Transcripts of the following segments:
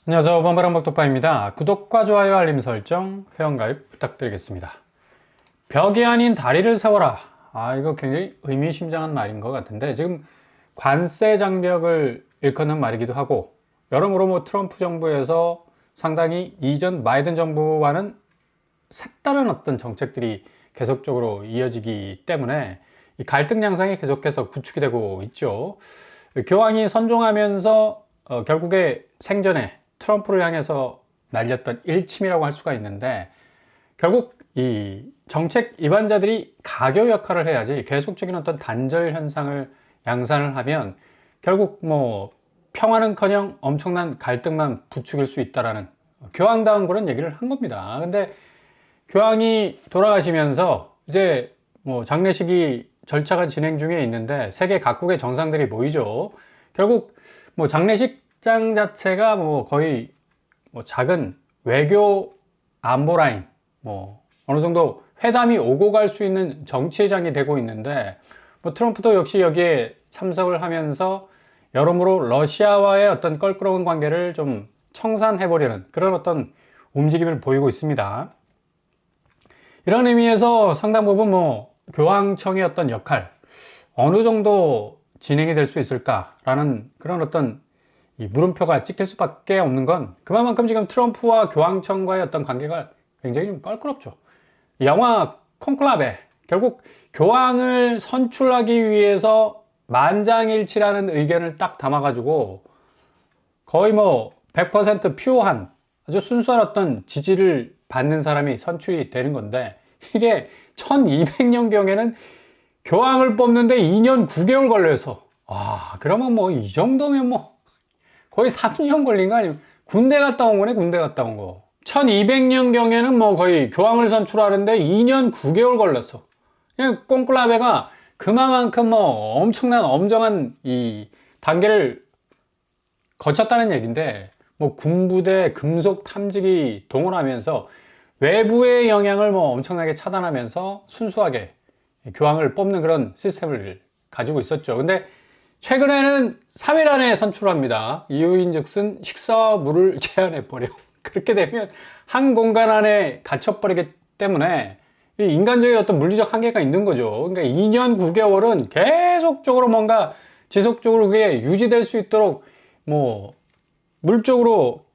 안녕하세요. 범바람박독파입니다. 구독과 좋아요, 알림 설정, 회원가입 부탁드리겠습니다. 벽이 아닌 다리를 세워라. 이거 굉장히 의미심장한 말인 것 같은데, 지금 관세 장벽을 일컫는 말이기도 하고, 여러모로 트럼프 정부에서 상당히 이전 바이든 정부와는 색다른 어떤 정책들이 계속적으로 이어지기 때문에 이 갈등 양상이 계속해서 구축이 되고 있죠. 교황이 선종하면서 결국에 생전에 트럼프를 향해서 날렸던 일침이라고 할 수가 있는데, 결국 이 정책 위반자들이 가교 역할을 해야지 계속적인 어떤 단절 현상을 양산을 하면 결국 평화는커녕 엄청난 갈등만 부추길 수 있다라는 교황다운 그런 얘기를 한 겁니다. 근데 교황이 돌아가시면서 이제 장례식이 절차가 진행 중에 있는데 세계 각국의 정상들이 모이죠. 결국 장례식장 자체가 거의 작은 외교 안보 라인, 어느 정도 회담이 오고 갈 수 있는 정치장이 되고 있는데, 트럼프도 역시 여기에 참석을 하면서 여러모로 러시아와의 어떤 껄끄러운 관계를 좀 청산해보려는 그런 어떤 움직임을 보이고 있습니다. 이런 의미에서 상당 부분 교황청의 어떤 역할, 어느 정도 진행이 될 수 있을까라는 그런 어떤 이 물음표가 찍힐 수밖에 없는 건 그만큼 지금 트럼프와 교황청과의 어떤 관계가 굉장히 좀 껄끄럽죠. 영화 콘클라베, 결국 교황을 선출하기 위해서 만장일치라는 의견을 딱 담아가지고 거의 100% 퓨어한 아주 순수한 어떤 지지를 받는 사람이 선출이 되는 건데, 이게 1200년경에는 교황을 뽑는데 2년 9개월 걸려서, 그러면 이 정도면 거의 3년 걸린 거 아니에요? 군대 갔다 온 거네, 군대 갔다 온 거. 1200년경에는 거의 교황을 선출하는데 2년 9개월 걸렸어. 그냥 콘클라베가 그만큼 엄청난 엄정한 이 단계를 거쳤다는 얘기인데, 군부대 금속 탐지기 동원하면서 외부의 영향을 엄청나게 차단하면서 순수하게 교황을 뽑는 그런 시스템을 가지고 있었죠. 근데 최근에는 3일 안에 선출합니다. 이유인즉슨 식사와 물을 제한해버려. 그렇게 되면 한 공간 안에 갇혀버리기 때문에 인간적인 어떤 물리적 한계가 있는 거죠. 그러니까 2년 9개월은 계속적으로 뭔가 지속적으로 그게 유지될 수 있도록 물적으로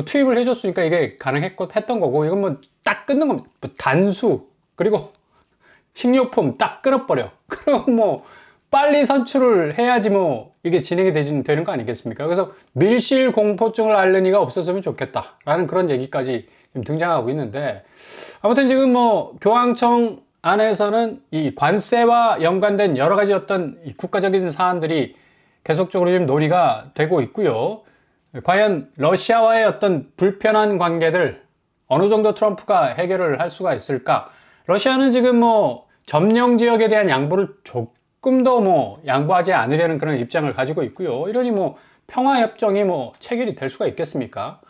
투입을 해줬으니까 이게 가능했던 거고, 이건 딱 끊는 겁니다. 단수, 그리고 식료품 딱 끊어버려. 그럼 빨리 선출을 해야지 이게 진행이 되는 거 아니겠습니까? 그래서 밀실 공포증을 앓는 이가 없었으면 좋겠다라는 그런 얘기까지 지금 등장하고 있는데, 아무튼 지금 교황청 안에서는 이 관세와 연관된 여러 가지 어떤 이 국가적인 사안들이 계속적으로 지금 논의가 되고 있고요. 과연 러시아와의 어떤 불편한 관계들 어느 정도 트럼프가 해결을 할 수가 있을까? 러시아는 지금 점령 지역에 대한 양보를 조금 더 양보하지 않으려는 그런 입장을 가지고 있고요. 이러니 평화협정이 체결이 될 수가 있겠습니까?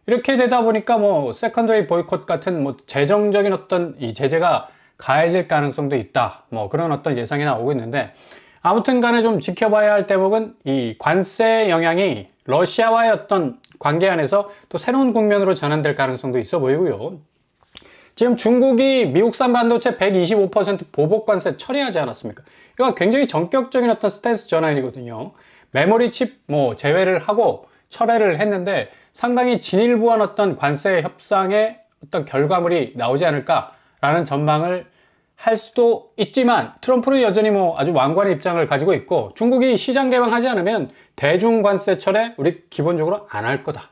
이렇게 되다 보니까 세컨더리 보이콧 같은 재정적인 어떤 이 제재가 가해질 가능성도 있다. 그런 어떤 예상이 나오고 있는데, 아무튼 간에 좀 지켜봐야 할 대목은 이 관세 영향이 러시아와의 어떤 관계 안에서 또 새로운 국면으로 전환될 가능성도 있어 보이고요. 지금 중국이 미국산 반도체 125% 보복 관세 처리하지 않았습니까? 이거 굉장히 전격적인 어떤 스탠스 전환이거든요. 메모리 칩 제외를 하고 철회를 했는데 상당히 진일보한 어떤 관세 협상의 어떤 결과물이 나오지 않을까라는 전망을 할 수도 있지만, 트럼프는 여전히 아주 완관의 입장을 가지고 있고, 중국이 시장 개방하지 않으면 대중 관세 철회 우리 기본적으로 안 할 거다.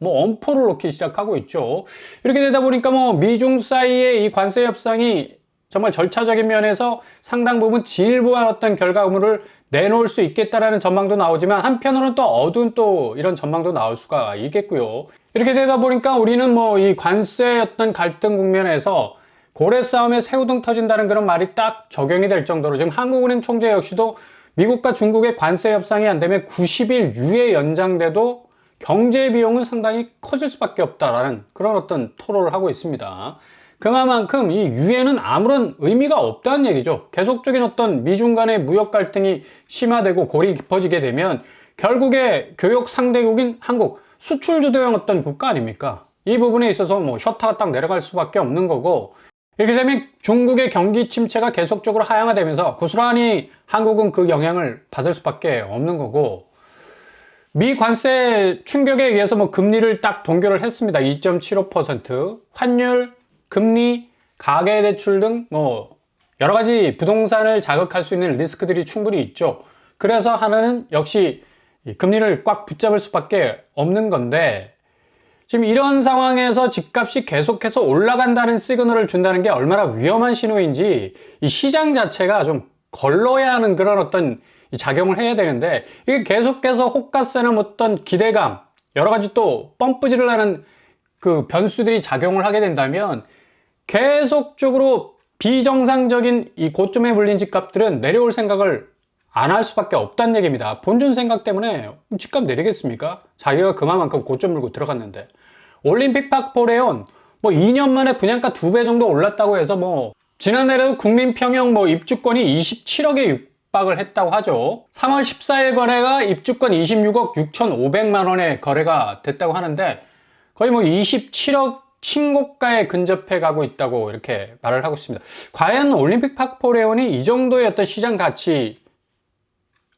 엄포를 놓기 시작하고 있죠. 이렇게 되다 보니까 미중 사이의 이 관세 협상이 정말 절차적인 면에서 상당 부분 진일보한 어떤 결과물을 내놓을 수 있겠다라는 전망도 나오지만, 한편으로는 또 어두운 또 이런 전망도 나올 수가 있겠고요. 이렇게 되다 보니까 우리는 이 관세 어떤 갈등 국면에서 고래 싸움에 새우등 터진다는 그런 말이 딱 적용이 될 정도로, 지금 한국은행 총재 역시도 미국과 중국의 관세 협상이 안 되면 90일 유예 연장돼도 경제 비용은 상당히 커질 수밖에 없다라는 그런 어떤 토로를 하고 있습니다. 그만큼 이 유예는 아무런 의미가 없다는 얘기죠. 계속적인 어떤 미중 간의 무역 갈등이 심화되고 골이 깊어지게 되면 결국에 교역 상대국인 한국, 수출 주도형 어떤 국가 아닙니까? 이 부분에 있어서 뭐 셔터가 딱 내려갈 수밖에 없는 거고, 이렇게 되면 중국의 경기 침체가 계속적으로 하향화되면서 고스란히 한국은 그 영향을 받을 수밖에 없는 거고, 미 관세 충격에 의해서 뭐 금리를 딱 동결을 했습니다. 2.75%. 환율, 금리, 가계대출 등 뭐 여러 가지 부동산을 자극할 수 있는 리스크들이 충분히 있죠. 그래서 하나는 역시 금리를 꽉 붙잡을 수밖에 없는 건데, 지금 이런 상황에서 집값이 계속해서 올라간다는 시그널을 준다는 게 얼마나 위험한 신호인지 이 시장 자체가 좀 걸러야 하는 그런 어떤 작용을 해야 되는데, 이게 계속해서 호가세나 어떤 기대감, 여러 가지 또 펌프질을 하는 그 변수들이 작용을 하게 된다면 계속적으로 비정상적인 이 고점에 물린 집값들은 내려올 생각을 안 할 수밖에 없다는 얘기입니다. 본전 생각 때문에 집값 내리겠습니까? 자기가 그만큼 고점 물고 들어갔는데. 올림픽 파크 포레온 뭐 2년 만에 분양가 2배 정도 올랐다고 해서 뭐 지난해에도 국민 평형 뭐 입주권이 27억에 육박을 했다고 하죠. 3월 14일 거래가 입주권 26억 6,500만 원에 거래가 됐다고 하는데, 거의 뭐 27억 신고가에 근접해 가고 있다고 이렇게 말을 하고 있습니다. 과연 올림픽 파크 포레온이 이 정도의 어떤 시장 가치,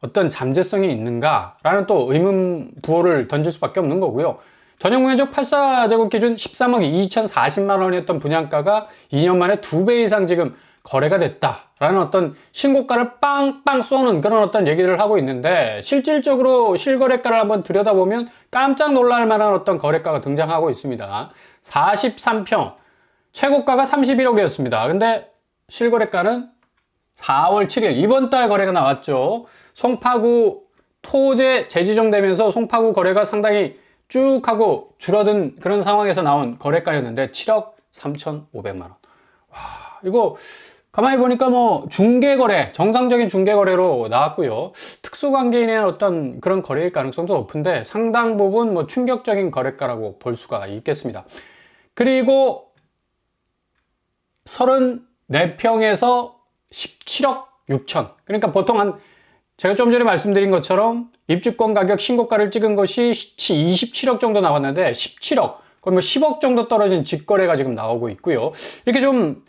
어떤 잠재성이 있는가라는 또 의문 부호를 던질 수밖에 없는 거고요. 전용 면적 84제곱 기준 13억 2,040만 원이었던 분양가가 2년 만에 2배 이상 지금 거래가 됐다라는 어떤 신고가를 빵빵 쏘는 그런 어떤 얘기를 하고 있는데, 실질적으로 실거래가를 한번 들여다보면 깜짝 놀랄 만한 어떤 거래가가 등장하고 있습니다. 43평, 최고가가 31억이었습니다. 근데 실거래가는 4월 7일 이번 달 거래가 나왔죠. 송파구 토제 재지정되면서 송파구 거래가 상당히 쭉 하고 줄어든 그런 상황에서 나온 거래가였는데 7억 3,500만 원. 와, 이거 가만히 보니까 뭐 중개거래, 정상적인 중개거래로 나왔고요. 특수관계인의 어떤 그런 거래일 가능성도 높은데 상당 부분 뭐 충격적인 거래가라고 볼 수가 있겠습니다. 그리고 34평에서 17억 6천. 그러니까 보통 제가 좀 전에 말씀드린 것처럼 입주권 가격 신고가를 찍은 것이 27억 정도 나왔는데 17억, 거의 뭐 10억 정도 떨어진 직거래가 지금 나오고 있고요. 이렇게 좀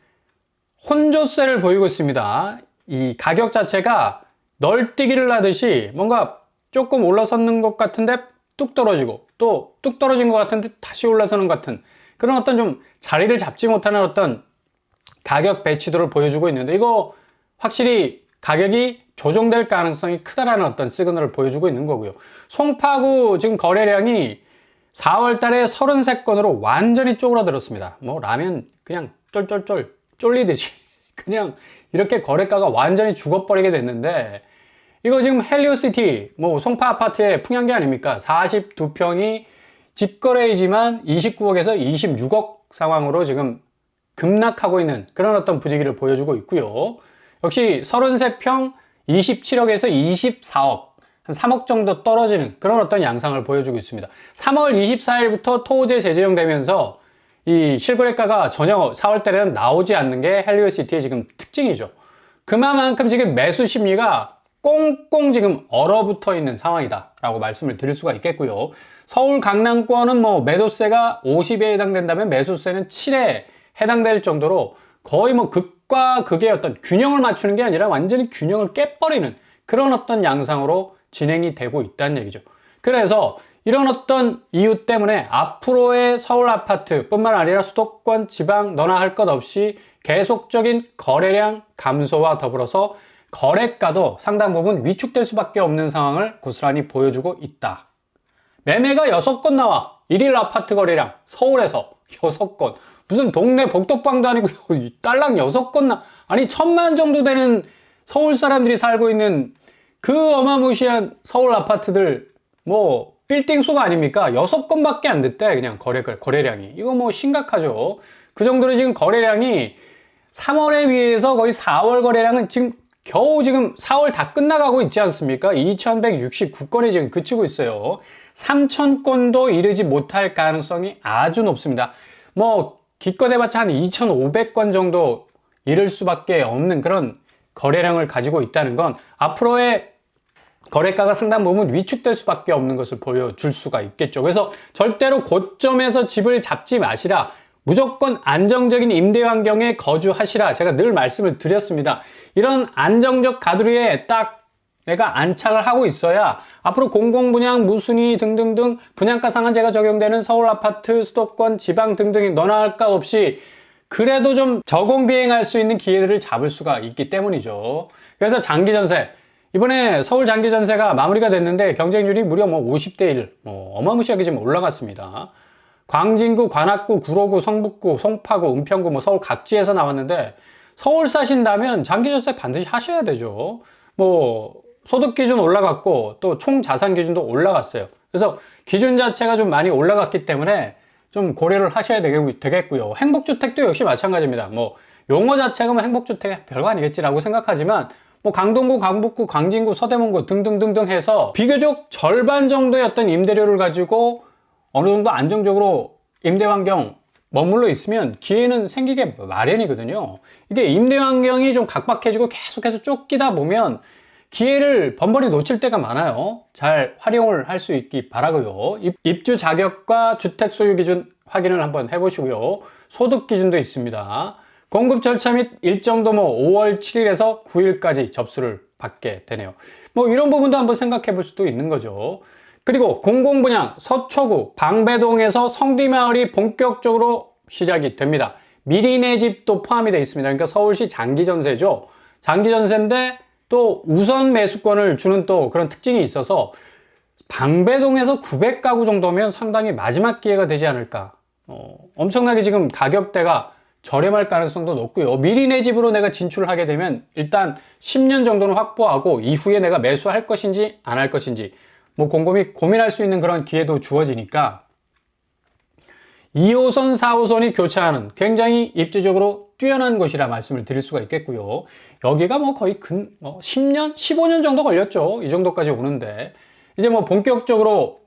혼조세를 보이고 있습니다. 이 가격 자체가 널뛰기를 하듯이 뭔가 조금 올라서는 것 같은데 뚝 떨어지고, 또 뚝 떨어진 것 같은데 다시 올라서는 것 같은 그런 어떤 좀 자리를 잡지 못하는 어떤 가격 배치도를 보여주고 있는데, 이거 확실히 가격이 조정될 가능성이 크다라는 어떤 시그널을 보여주고 있는 거고요. 송파구 지금 거래량이 4월 달에 33건으로 완전히 쪼그라들었습니다. 뭐 라면 그냥 쫄쫄쫄 쫄리듯이 그냥 이렇게 거래가가 완전히 죽어버리게 됐는데, 이거 지금 헬리오시티 뭐 송파 아파트의 풍향기 아닙니까? 42평이 집거래이지만 29억에서 26억 상황으로 지금 급락하고 있는 그런 어떤 분위기를 보여주고 있고요. 역시 33평 27억에서 24억, 한 3억 정도 떨어지는 그런 어떤 양상을 보여주고 있습니다. 3월 24일부터 토제 재지정되면서 이 실거래가가 전혀 4월 달에는 나오지 않는 게 헬리오시티의 지금 특징이죠. 그만큼 지금 매수 심리가 꽁꽁 지금 얼어붙어 있는 상황이다 라고 말씀을 드릴 수가 있겠고요. 서울 강남권은 뭐 매도세가 50에 해당된다면 매수세는 7에 해당될 정도로 거의 뭐 극과 극의 어떤 균형을 맞추는 게 아니라 완전히 균형을 깨버리는 그런 어떤 양상으로 진행이 되고 있다는 얘기죠. 그래서 이런 어떤 이유 때문에 앞으로의 서울 아파트 뿐만 아니라 수도권, 지방 너나 할 것 없이 계속적인 거래량 감소와 더불어서 거래가도 상당 부분 위축될 수밖에 없는 상황을 고스란히 보여주고 있다. 매매가 6건 나와. 1일 아파트 거래량 서울에서 6건. 무슨 동네 복덕방도 아니고 딸랑 6건 아니 1,000만 정도 되는 서울 사람들이 살고 있는 그 어마무시한 서울 아파트들 뭐 빌딩 수가 아닙니까? 6건밖에 안 됐대. 그냥 거래량이. 이거 뭐 심각하죠. 그 정도로 지금 거래량이 3월에 비해서 거의 4월 거래량은 지금 겨우 지금 4월 다 끝나가고 있지 않습니까? 2,169건에 지금 그치고 있어요. 3,000건도 이르지 못할 가능성이 아주 높습니다. 뭐 기껏해봤자 한 2,500건 정도 이를 수밖에 없는 그런 거래량을 가지고 있다는 건 앞으로의 거래가가 상당 부분 위축될 수밖에 없는 것을 보여줄 수가 있겠죠. 그래서 절대로 고점에서 집을 잡지 마시라. 무조건 안정적인 임대 환경에 거주하시라. 제가 늘 말씀을 드렸습니다. 이런 안정적 가두리에 딱 내가 안착을 하고 있어야 앞으로 공공분양, 무순위 등등등 분양가 상한제가 적용되는 서울 아파트, 수도권, 지방 등등이 너나 할 것 없이 그래도 좀 저공 비행할 수 있는 기회들을 잡을 수가 있기 때문이죠. 그래서 장기전세, 이번에 서울 장기전세가 마무리가 됐는데 경쟁률이 무려 50대 1, 어마무시하게 지금 올라갔습니다. 광진구, 관악구, 구로구, 성북구, 송파구, 은평구, 서울 각지에서 나왔는데 서울 사신다면 장기전세 반드시 하셔야 되죠. 소득 기준 올라갔고 또 총 자산 기준도 올라갔어요. 그래서 기준 자체가 좀 많이 올라갔기 때문에 좀 고려를 하셔야 되겠고요. 행복주택도 역시 마찬가지입니다. 용어 자체가 행복주택 별거 아니겠지라고 생각하지만 강동구, 강북구, 광진구, 서대문구 등등등등 해서 비교적 절반 정도의 어떤 임대료를 가지고 어느 정도 안정적으로 임대 환경 머물러 있으면 기회는 생기게 마련이거든요. 이게 임대 환경이 좀 각박해지고 계속해서 쫓기다 보면 기회를 번번이 놓칠 때가 많아요. 잘 활용을 할 수 있기 바라고요. 입주 자격과 주택 소유 기준 확인을 한번 해보시고요. 소득 기준도 있습니다. 공급 절차 및 일정도 5월 7일에서 9일까지 접수를 받게 되네요. 이런 부분도 한번 생각해 볼 수도 있는 거죠. 그리고 공공분양 서초구 방배동에서 성디마을이 본격적으로 시작이 됩니다. 미리 내 집도 포함이 되어 있습니다. 그러니까 서울시 장기전세죠. 장기전세인데 또 우선 매수권을 주는 또 그런 특징이 있어서 방배동에서 900가구 정도면 상당히 마지막 기회가 되지 않을까. 엄청나게 지금 가격대가 저렴할 가능성도 높고요. 미리 내 집으로 내가 진출을 하게 되면 일단 10년 정도는 확보하고 이후에 내가 매수할 것인지 안 할 것인지 곰곰이 고민할 수 있는 그런 기회도 주어지니까 2호선, 4호선이 교차하는 굉장히 입지적으로 뛰어난 곳이라 말씀을 드릴 수가 있겠고요. 여기가 거의 10년, 15년 정도 걸렸죠. 이 정도까지 오는데 이제 본격적으로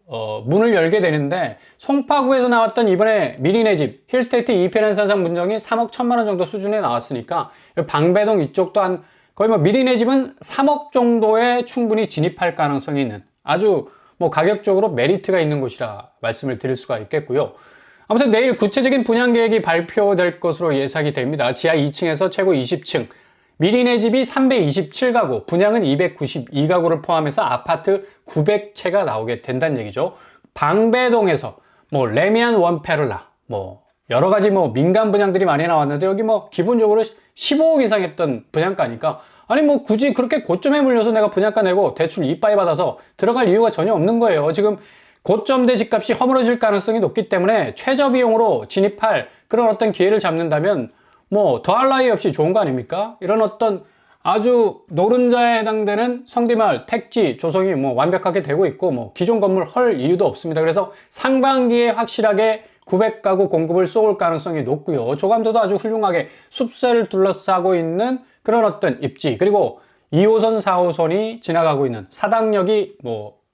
문을 열게 되는데 송파구에서 나왔던 이번에 미리 내 집 힐스테이트 2편의 산상 분정이 3억 1천만 원 정도 수준에 나왔으니까 방배동 이쪽도 거의 미리 내 집은 3억 정도에 충분히 진입할 가능성이 있는 아주 가격적으로 메리트가 있는 곳이라 말씀을 드릴 수가 있겠고요. 아무튼 내일 구체적인 분양 계획이 발표될 것으로 예상이 됩니다. 지하 2층에서 최고 20층, 미리 내 집이 327가구, 분양은 292가구를 포함해서 아파트 900채가 나오게 된다는 얘기죠. 방배동에서 레미안 원페를라, 여러 가지 민간 분양들이 많이 나왔는데 여기 기본적으로 15억 이상 했던 분양가니까 굳이 그렇게 고점에 물려서 내가 분양가 내고 대출 이빠이 받아서 들어갈 이유가 전혀 없는 거예요. 지금 고점대 집값이 허물어질 가능성이 높기 때문에 최저 비용으로 진입할 그런 어떤 기회를 잡는다면 더할 나위 없이 좋은 거 아닙니까? 이런 어떤 아주 노른자에 해당되는 성디마을, 택지 조성이 완벽하게 되고 있고 기존 건물 헐 이유도 없습니다. 그래서 상반기에 확실하게 900가구 공급을 쏘을 가능성이 높고요. 조감도도 아주 훌륭하게 숲세를 둘러싸고 있는 그런 어떤 입지, 그리고 2호선, 4호선이 지나가고 있는 사당역이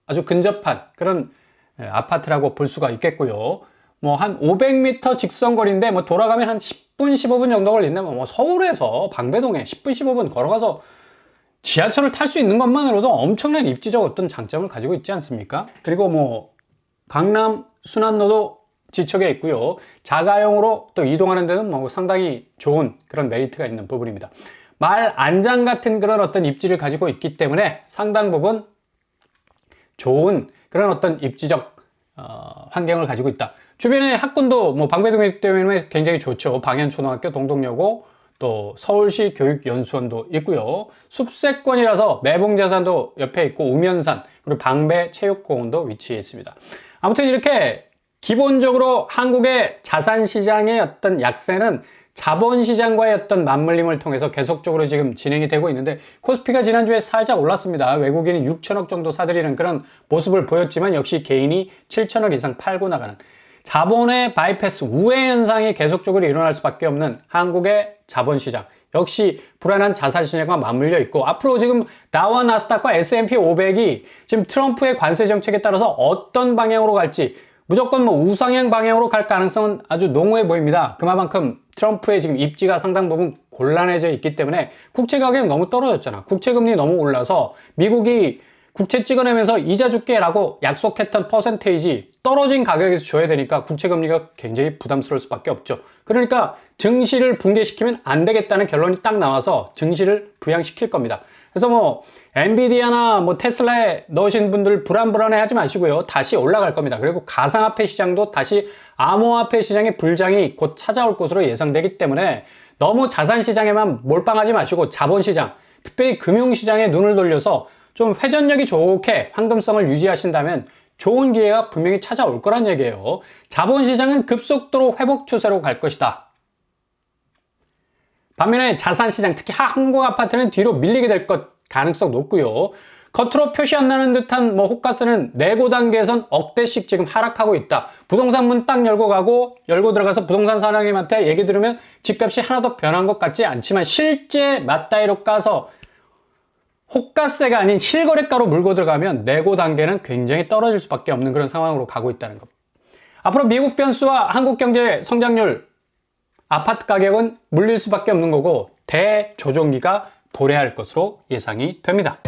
아주 근접한 그런 아파트라고 볼 수가 있겠고요. 한 500m 직선거리인데 돌아가면 한 10분, 15분 정도 걸린다면 서울에서 방배동에 10분, 15분 걸어가서 지하철을 탈 수 있는 것만으로도 엄청난 입지적 어떤 장점을 가지고 있지 않습니까? 그리고 강남 순환로도 지척에 있고요. 자가용으로 또 이동하는 데는 상당히 좋은 그런 메리트가 있는 부분입니다. 말 안장 같은 그런 어떤 입지를 가지고 있기 때문에 상당 부분 좋은 그런 어떤 입지적 환경을 가지고 있다. 주변에 학군도 방배동이기 때문에 굉장히 좋죠. 방현초등학교, 동덕여고, 또 서울시 교육연수원도 있고요. 숲세권이라서 매봉자산도 옆에 있고 우면산, 그리고 방배 체육공원도 위치해 있습니다. 아무튼 이렇게 기본적으로 한국의 자산시장의 어떤 약세는 자본시장과의 어떤 맞물림을 통해서 계속적으로 지금 진행이 되고 있는데 코스피가 지난주에 살짝 올랐습니다. 외국인이 6천억 정도 사들이는 그런 모습을 보였지만 역시 개인이 7천억 이상 팔고 나가는 자본의 바이패스 우회 현상이 계속적으로 일어날 수밖에 없는 한국의 자본시장, 역시 불안한 자산시장과 맞물려 있고 앞으로 지금 다우와 나스닥과 S&P 500이 지금 트럼프의 관세 정책에 따라서 어떤 방향으로 갈지 무조건 우상향 방향으로 갈 가능성은 아주 농후해 보입니다. 그만큼 트럼프의 지금 입지가 상당 부분 곤란해져 있기 때문에 국채 가격이 너무 떨어졌잖아. 국채 금리 너무 올라서 미국이 국채 찍어내면서 이자 줄게라고 약속했던 퍼센테이지 떨어진 가격에서 줘야 되니까 국채금리가 굉장히 부담스러울 수밖에 없죠. 그러니까 증시를 붕괴시키면 안 되겠다는 결론이 딱 나와서 증시를 부양시킬 겁니다. 그래서 뭐 엔비디아나 뭐 테슬라에 넣으신 분들 불안불안해 하지 마시고요. 다시 올라갈 겁니다. 그리고 가상화폐 시장도 다시 암호화폐 시장의 불장이 곧 찾아올 것으로 예상되기 때문에 너무 자산 시장에만 몰빵하지 마시고 자본시장, 특별히 금융시장에 눈을 돌려서 좀 회전력이 좋게 황금성을 유지하신다면 좋은 기회가 분명히 찾아올 거란 얘기예요. 자본시장은 급속도로 회복 추세로 갈 것이다. 반면에 자산시장, 특히 한국 아파트는 뒤로 밀리게 될 것 가능성 높고요. 겉으로 표시 안 나는 듯한 뭐 호가스는 내고 단계에선 억대씩 지금 하락하고 있다. 부동산 문 딱 열고 들어가서 부동산 사장님한테 얘기 들으면 집값이 하나도 변한 것 같지 않지만 실제 맞다이로 까서 호가세가 아닌 실거래가로 물고 들어가면 내고 단계는 굉장히 떨어질 수밖에 없는 그런 상황으로 가고 있다는 겁니다. 앞으로 미국 변수와 한국 경제 성장률, 아파트 가격은 물릴 수밖에 없는 거고 대조정기가 도래할 것으로 예상이 됩니다.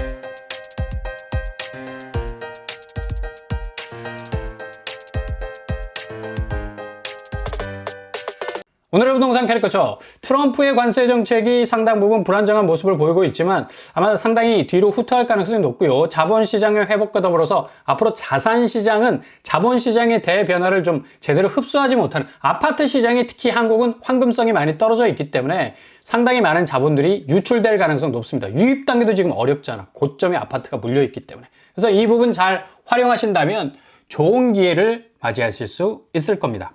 오늘의 부동산 캐릭터죠. 트럼프의 관세 정책이 상당 부분 불안정한 모습을 보이고 있지만 아마 상당히 뒤로 후퇴할 가능성이 높고요. 자본시장의 회복과 더불어서 앞으로 자산시장은 자본시장의 대변화를 좀 제대로 흡수하지 못하는 아파트 시장이 특히 한국은 황금성이 많이 떨어져 있기 때문에 상당히 많은 자본들이 유출될 가능성이 높습니다. 유입 단계도 지금 어렵잖아. 고점에 아파트가 물려있기 때문에. 그래서 이 부분 잘 활용하신다면 좋은 기회를 맞이하실 수 있을 겁니다.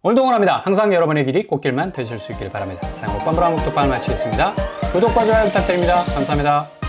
오늘도 응원합니다. 항상 여러분의 길이 꽃길만 되실 수 있길 바랍니다. 사용 못 반불한 목도판을 마치겠습니다. 구독과 좋아요 부탁드립니다. 감사합니다.